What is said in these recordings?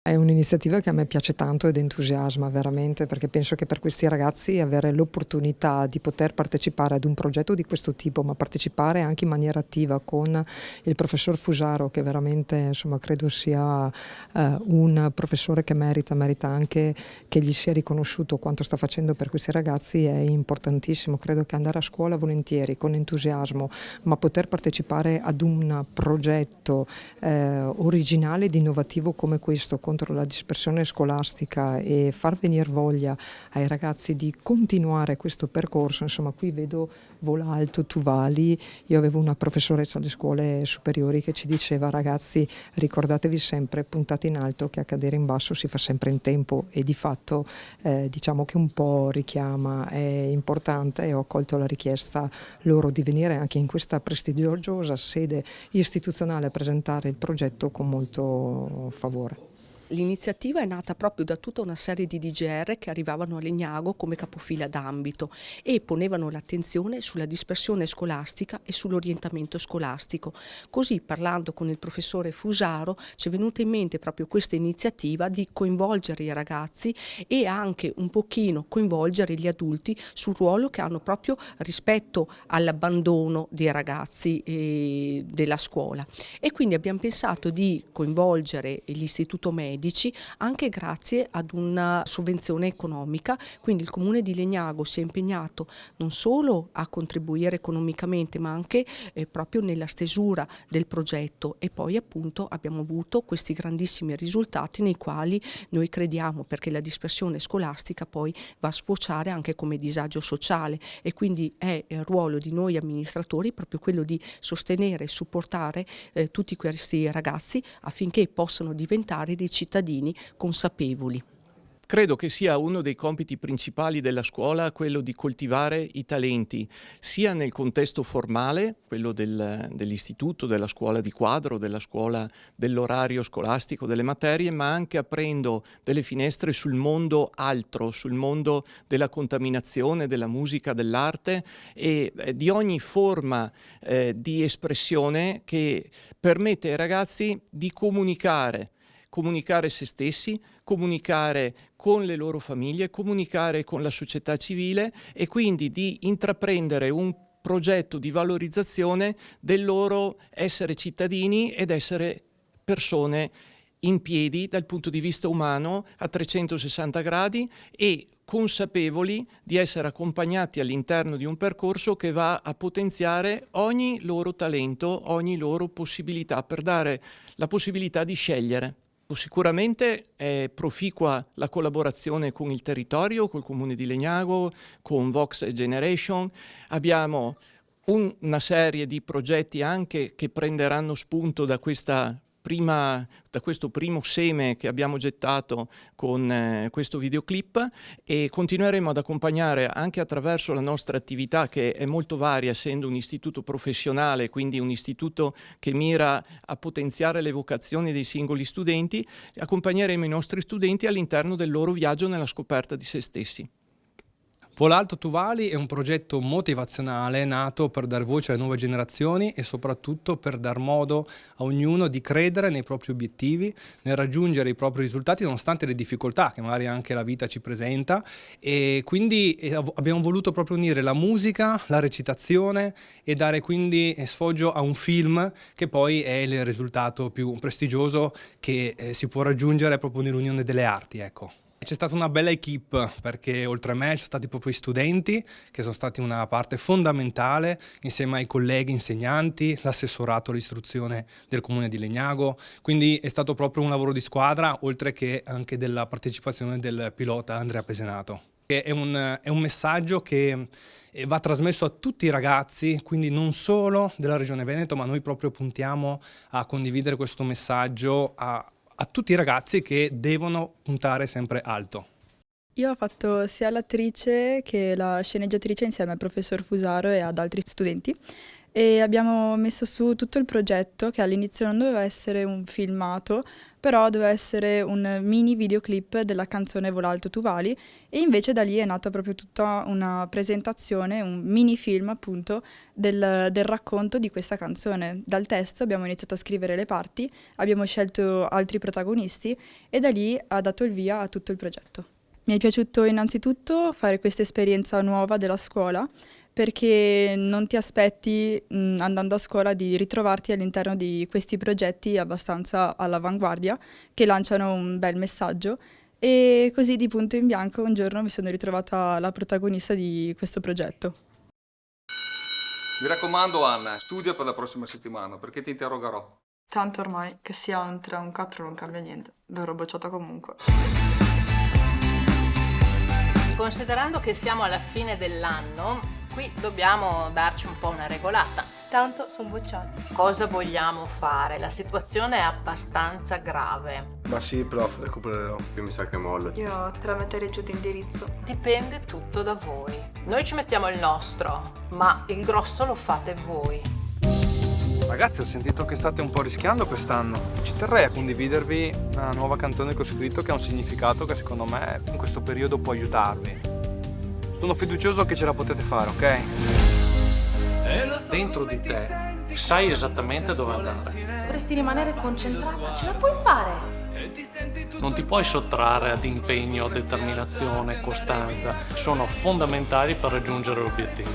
È un'iniziativa che a me piace tanto ed entusiasma veramente, perché penso che per questi ragazzi avere l'opportunità di poter partecipare ad un progetto di questo tipo, ma partecipare anche in maniera attiva con il professor Fusaro, che veramente insomma credo sia un professore che merita anche che gli sia riconosciuto quanto sta facendo per questi ragazzi, è importantissimo. Credo che andare a scuola volentieri, con entusiasmo, ma poter partecipare ad un progetto originale ed innovativo come questo contro la dispersione scolastica e far venire voglia ai ragazzi di continuare questo percorso, insomma qui vedo Vola Alto Tu Vali. Io avevo una professoressa alle scuole superiori che ci diceva: ragazzi, ricordatevi sempre, puntate in alto, che a cadere in basso si fa sempre in tempo, e di fatto diciamo che un po' richiama, è importante, e ho accolto la richiesta loro di venire anche in questa prestigiosa sede istituzionale a presentare il progetto con molto favore. L'iniziativa è nata proprio da tutta una serie di DGR che arrivavano a Legnago come capofila d'ambito e ponevano l'attenzione sulla dispersione scolastica e sull'orientamento scolastico. Così, parlando con il professore Fusaro, ci è venuta in mente proprio questa iniziativa di coinvolgere i ragazzi e anche un pochino coinvolgere gli adulti sul ruolo che hanno proprio rispetto all'abbandono dei ragazzi della scuola. E quindi abbiamo pensato di coinvolgere l'Istituto Medici anche grazie ad una sovvenzione economica. Quindi il Comune di Legnago si è impegnato non solo a contribuire economicamente, ma anche proprio nella stesura del progetto, e poi appunto abbiamo avuto questi grandissimi risultati nei quali noi crediamo, perché la dispersione scolastica poi va a sfociare anche come disagio sociale, e quindi è il ruolo di noi amministratori proprio quello di sostenere e supportare tutti questi ragazzi affinché possano diventare dei cittadini consapevoli. Credo che sia uno dei compiti principali della scuola quello di coltivare i talenti, sia nel contesto formale, quello dell'istituto, della scuola di quadro, della scuola dell'orario scolastico, delle materie, ma anche aprendo delle finestre sul mondo altro, sul mondo della contaminazione, della musica, dell'arte e di ogni forma di espressione che permette ai ragazzi di comunicare se stessi, comunicare con le loro famiglie, comunicare con la società civile e quindi di intraprendere un progetto di valorizzazione del loro essere cittadini ed essere persone in piedi dal punto di vista umano a 360 gradi e consapevoli di essere accompagnati all'interno di un percorso che va a potenziare ogni loro talento, ogni loro possibilità, per dare la possibilità di scegliere. Sicuramente è proficua la collaborazione con il territorio, col Comune di Legnago, con Vox Generation. Abbiamo una serie di progetti anche che prenderanno spunto da questo primo seme che abbiamo gettato con questo videoclip, e continueremo ad accompagnare anche attraverso la nostra attività, che è molto varia, essendo un istituto professionale, quindi un istituto che mira a potenziare le vocazioni dei singoli studenti. Accompagneremo i nostri studenti all'interno del loro viaggio nella scoperta di se stessi. Vola Alto Tu Vali è un progetto motivazionale nato per dare voce alle nuove generazioni e soprattutto per dar modo a ognuno di credere nei propri obiettivi, nel raggiungere i propri risultati nonostante le difficoltà che magari anche la vita ci presenta, e quindi abbiamo voluto proprio unire la musica, la recitazione e dare quindi sfoggio a un film che poi è il risultato più prestigioso che si può raggiungere proprio nell'unione delle arti, ecco. C'è stata una bella equipe, perché oltre a me ci sono stati proprio i studenti che sono stati una parte fondamentale, insieme ai colleghi insegnanti, l'assessorato all'istruzione del Comune di Legnago, quindi è stato proprio un lavoro di squadra, oltre che anche della partecipazione del pilota Andrea Pesenato. È un messaggio che va trasmesso a tutti i ragazzi, quindi non solo della Regione Veneto, ma noi proprio puntiamo a condividere questo messaggio a tutti i ragazzi che devono puntare sempre alto. Io ho fatto sia l'attrice che la sceneggiatrice insieme al professor Fusaro e ad altri studenti. e abbiamo messo su tutto il progetto che all'inizio non doveva essere un filmato, però doveva essere un mini videoclip della canzone Vola Alto Tu Vali, e invece da lì è nata proprio tutta una presentazione, un mini film appunto del racconto di questa canzone. Dal testo abbiamo iniziato a scrivere le parti, abbiamo scelto altri protagonisti e da lì ha dato il via a tutto il progetto. Mi è piaciuto innanzitutto fare questa esperienza nuova della scuola, perché non ti aspetti andando a scuola di ritrovarti all'interno di questi progetti abbastanza all'avanguardia che lanciano un bel messaggio, e così di punto in bianco un giorno mi sono ritrovata la protagonista di questo progetto. Mi raccomando Anna, studia per la prossima settimana perché ti interrogerò. Tanto ormai che sia un 3 o un 4 non cambia niente, verrò bocciata comunque. Considerando che siamo alla fine dell'anno, qui dobbiamo darci un po' una regolata. Tanto sono bocciati. Cosa vogliamo fare? La situazione è abbastanza grave. Ma sì, prof, recupererò. Io mi sa che mollo. Io te la metterei giù di indirizzo. Dipende tutto da voi. Noi ci mettiamo il nostro, ma il grosso lo fate voi. Ragazzi, ho sentito che state un po' rischiando quest'anno. Ci terrei a condividervi una nuova canzone che ho scritto che ha un significato che secondo me in questo periodo può aiutarvi. Sono fiducioso che ce la potete fare, ok? Dentro di te sai esattamente dove andare. Dovresti rimanere concentrata, ce la puoi fare. Non ti puoi sottrarre ad impegno, determinazione, costanza. Sono fondamentali per raggiungere l'obiettivo.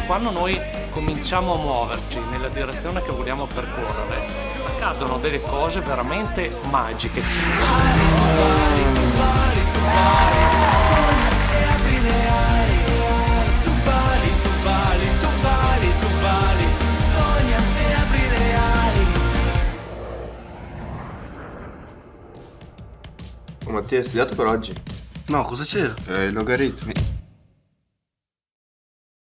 Quando noi cominciamo a muoverci nella direzione che vogliamo percorrere, accadono delle cose veramente magiche. Oh, Mattia, hai studiato per oggi? No, cosa c'era? I logaritmi.